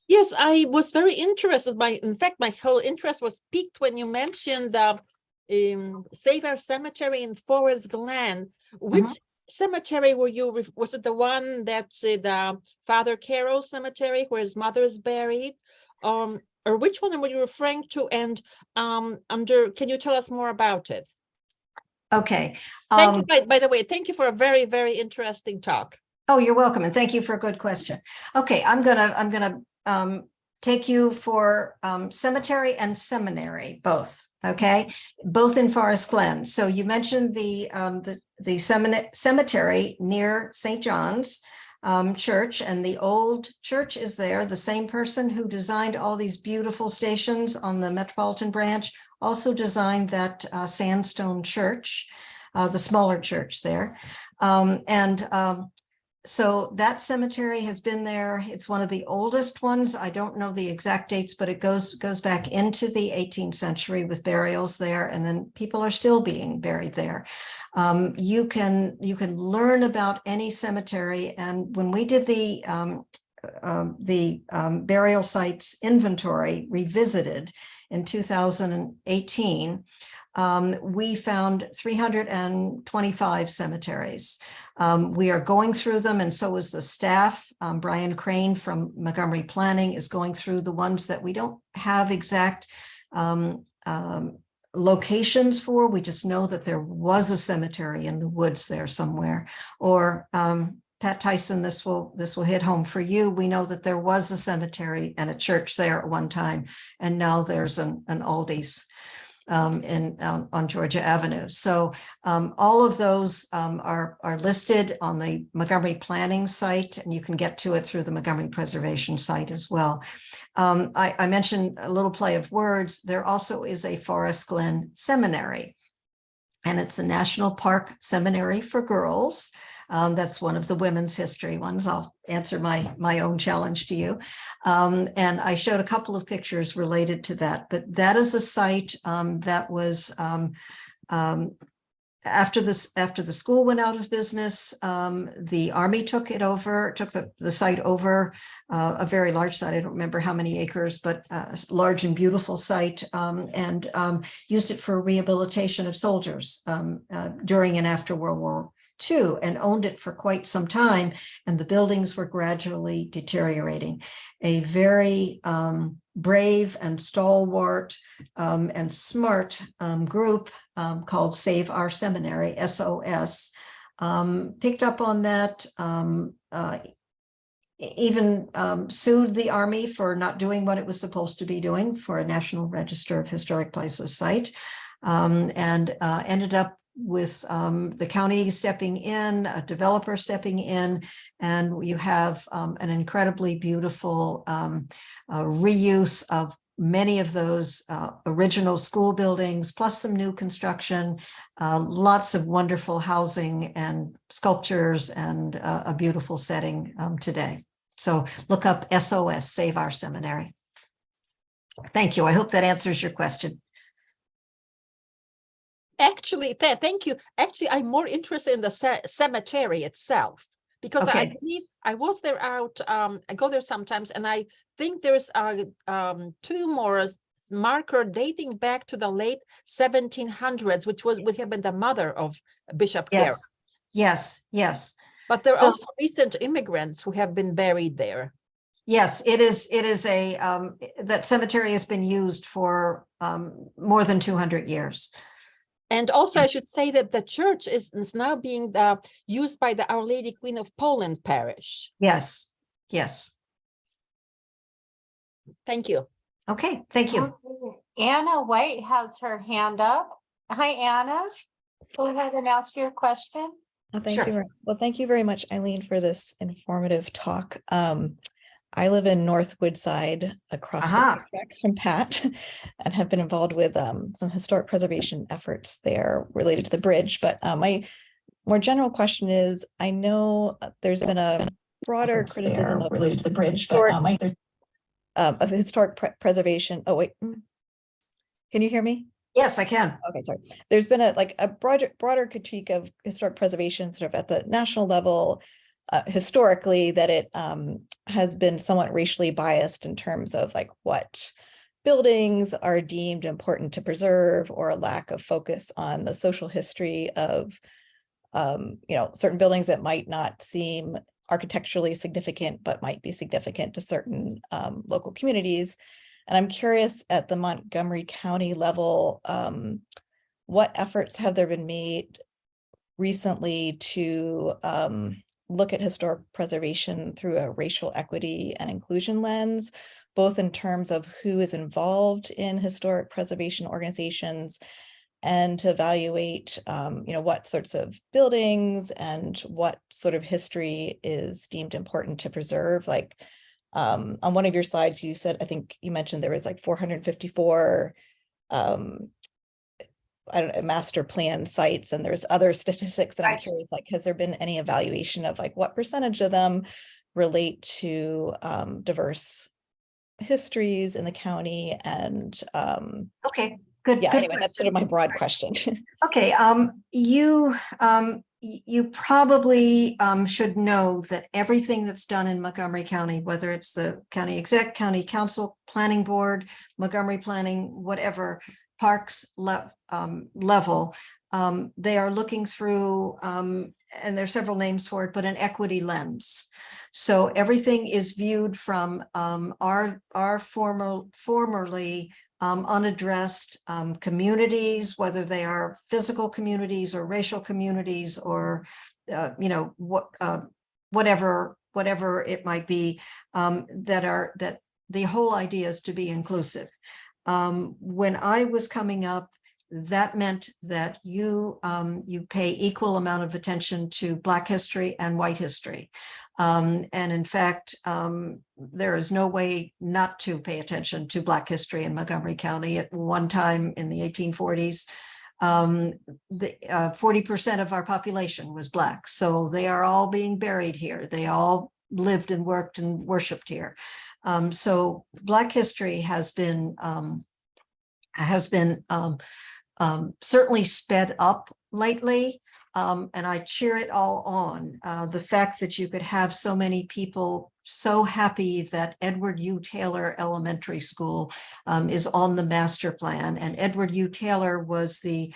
Yes, I was very interested. In fact, my whole interest was piqued when you mentioned Save Our Cemetery in Forest Glen. Which cemetery were you? Was it the one that's the Father Carroll Cemetery where his mother is buried? Or which one were you referring to? And can you tell us more about it? Okay. Thank you. By the way, thank you for a very, very interesting talk. Oh, you're welcome, and thank you for a good question. Okay, I'm gonna take you for cemetery and seminary, both. Okay, both in Forest Glen. So you mentioned the cemetery near St. John's Church, and the old church is there. The same person who designed all these beautiful stations on the Metropolitan Branch also designed that sandstone church, the smaller church there, so that cemetery has been there. It's one of the oldest ones. I don't know the exact dates, but it goes back into the 18th century with burials there, and then people are still being buried there. You can learn about any cemetery, and when we did the burial sites inventory revisited in 2018, we found 325 cemeteries. We are going through them, and so is the staff. Brian Crane from Montgomery Planning is going through the ones that we don't have exact locations for. We just know that there was a cemetery in the woods there somewhere. Or Pat Tyson, this will hit home for you. We know that there was a cemetery and a church there at one time, and now there's an Aldi's on Georgia Avenue. So all of those are listed on the Montgomery Planning site, and you can get to it through the Montgomery Preservation site as well. I mentioned a little play of words. There also is a Forest Glen Seminary, and it's the National Park Seminary for Girls. That's one of the women's history ones. I'll answer my own challenge to you. And I showed a couple of pictures related to that, but that is a site that was after the school went out of business, the Army took the site over, a very large site. I don't remember how many acres, but a large and beautiful site, and used it for rehabilitation of soldiers during and after World War II, and owned it for quite some time, and the buildings were gradually deteriorating. A very brave and stalwart and smart group called Save Our Seminary, SOS, picked up on that, even sued the Army for not doing what it was supposed to be doing for a National Register of Historic Places site, and ended up with the county stepping in, a developer stepping in, and you have an incredibly beautiful reuse of many of those original school buildings, plus some new construction, lots of wonderful housing and sculptures, and a beautiful setting today. So look up SOS, Save Our Seminary. Thank you. I hope that answers your question. Actually, thank you. Actually, I'm more interested in the cemetery itself, because Okay. I believe I was there I go there sometimes, and I think there's two more marker dating back to the late 1700s, which would have been the mother of Bishop Carroll. Yes. But there are So- also recent immigrants who have been buried there. Yes, it is that cemetery has been used for more than 200 years. And also, I should say that the church is now being used by the Our Lady Queen of Poland parish. Yes, yes. Thank you. Okay, thank you. Okay. Anna White has her hand up. Hi, Anna. Go ahead and ask your question. Oh, thank Sure. you. Well, thank you very much, Eileen, for this informative talk. I live in North Woodside, across the tracks from Pat, and have been involved with some historic preservation efforts there related to the bridge. But my more general question is, I know there's been a broader criticism of related to the bridge, but of historic preservation. Oh, wait, can you hear me? Yes, I can. Okay, sorry. There's been a broader critique of historic preservation sort of at the national level, historically, that it has been somewhat racially biased in terms of like what buildings are deemed important to preserve, or a lack of focus on the social history of certain buildings that might not seem architecturally significant, but might be significant to certain local communities. And I'm curious, at the Montgomery County level, what efforts have there been made recently to look at historic preservation through a racial equity and inclusion lens, both in terms of who is involved in historic preservation organizations, and to evaluate what sorts of buildings and what sort of history is deemed important to preserve? Like, on one of your slides, you said, I think you mentioned there was like 454 master plan sites, and there's other statistics that I'm curious, like, has there been any evaluation of like what percentage of them relate to diverse histories in the county? And Okay, good. yeah, good anyway, that's sort of my broad question. Okay, you probably should know that everything that's done in Montgomery County, whether it's the county exec, county council, planning board, Montgomery planning, whatever, parks level, they are looking through, and there's several names for it, but an equity lens. So everything is viewed from our formerly unaddressed communities, whether they are physical communities or racial communities, or whatever it might be, that the whole idea is to be inclusive. When I was coming up, that meant that you pay equal amount of attention to Black history and white history. And in fact, there is no way not to pay attention to Black history in Montgomery County. At one time in the 1840s, 40% of our population was Black. So they are all being buried here. They all lived and worked and worshiped here. So Black history has been certainly sped up lately, and I cheer it all on. The fact that you could have so many people so happy that Edward U. Taylor Elementary School is on the master plan, and Edward U. Taylor was the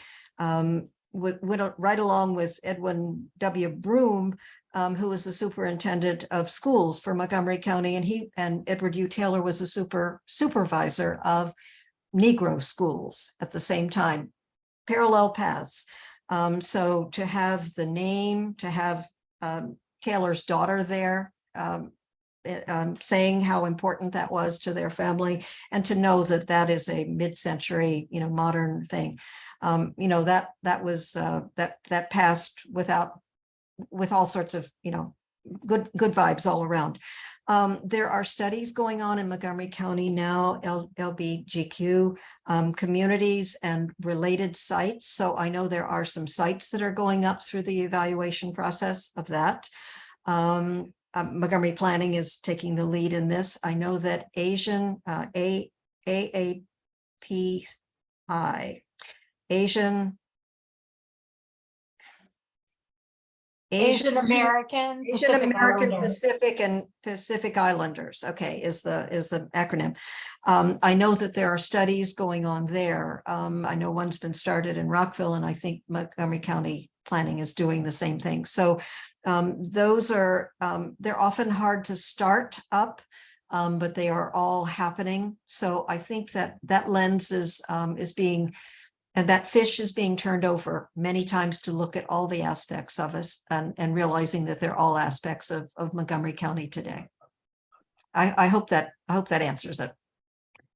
went right along with Edwin W. Broom, who was the superintendent of schools for Montgomery County, and Edward U. Taylor was a supervisor of Negro schools at the same time, parallel paths. So to have the name, to have Taylor's daughter there, saying how important that was to their family, and to know that that is a mid-century, modern thing, that passed with all sorts of, good vibes all around. There are studies going on in Montgomery County now, LBGQ, communities and related sites. So I know there are some sites that are going up through the evaluation process of that. Montgomery Planning is taking the lead in this. I know that Asian, Asian American, Pacific and Pacific Islanders, okay, is the acronym. I know that there are studies going on there. I know one's been started in Rockville, and I think Montgomery County Planning is doing the same thing. So those are, they're often hard to start up but they are all happening. So I think that lens is being, and that fish is being turned over many times to look at all the aspects of us and realizing that they're all aspects of Montgomery County today. I hope that answers it.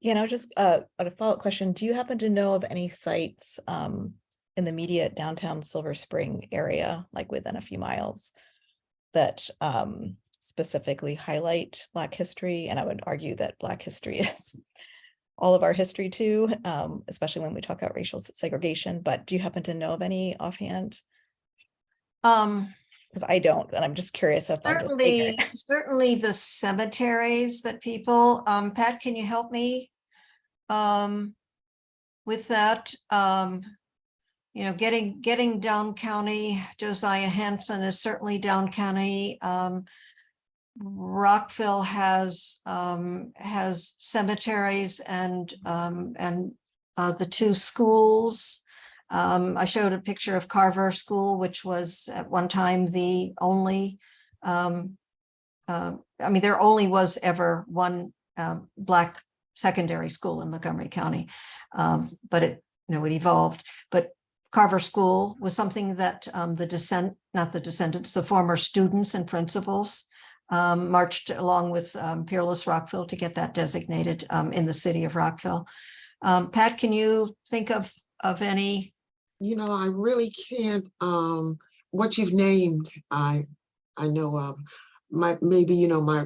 You know, just a follow-up question. Do you happen to know of any sites in the immediate downtown Silver Spring area, like within a few miles, that specifically highlight Black history? And I would argue that Black history is all of our history too, especially when we talk about racial segregation. But do you happen to know of any offhand? Because I don't, and I'm just curious if I'm just ignorant. Certainly the cemeteries that people, Pat, can you help me with that? You know, getting down county, Josiah Hanson is certainly down county. Rockville has cemeteries and the two schools. I showed a picture of Carver School, which was at one time the only, I mean, there only was ever one Black secondary school in Montgomery County, but it evolved. But Carver School was something that the former students and principals marched along with Peerless Rockville to get that designated in the city of Rockville. Pat, can you think of any? You know, I really can't. What you've named, I know of. Maybe my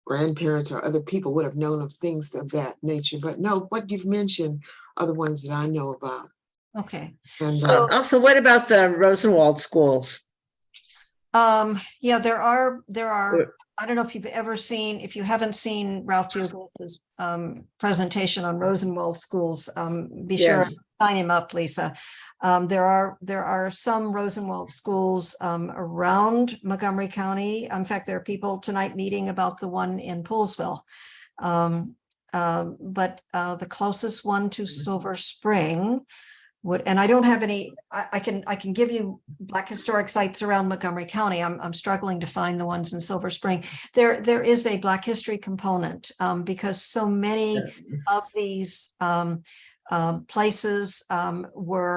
grandparents or other people would have known of things of that nature, but no, what you've mentioned are the ones that I know about. Okay. And So also, what about the Rosenwald schools? Yeah, there are. I don't know if if you haven't seen Ralph Buglos's presentation on Rosenwald schools, be sure to sign him up, Lisa. There are some Rosenwald schools around Montgomery County. In fact, there are people tonight meeting about the one in Poolesville. But the closest one to Silver Spring and I don't have any, I can give you Black historic sites around Montgomery County. I'm struggling to find the ones in Silver Spring. There is a Black history component because so many of these places were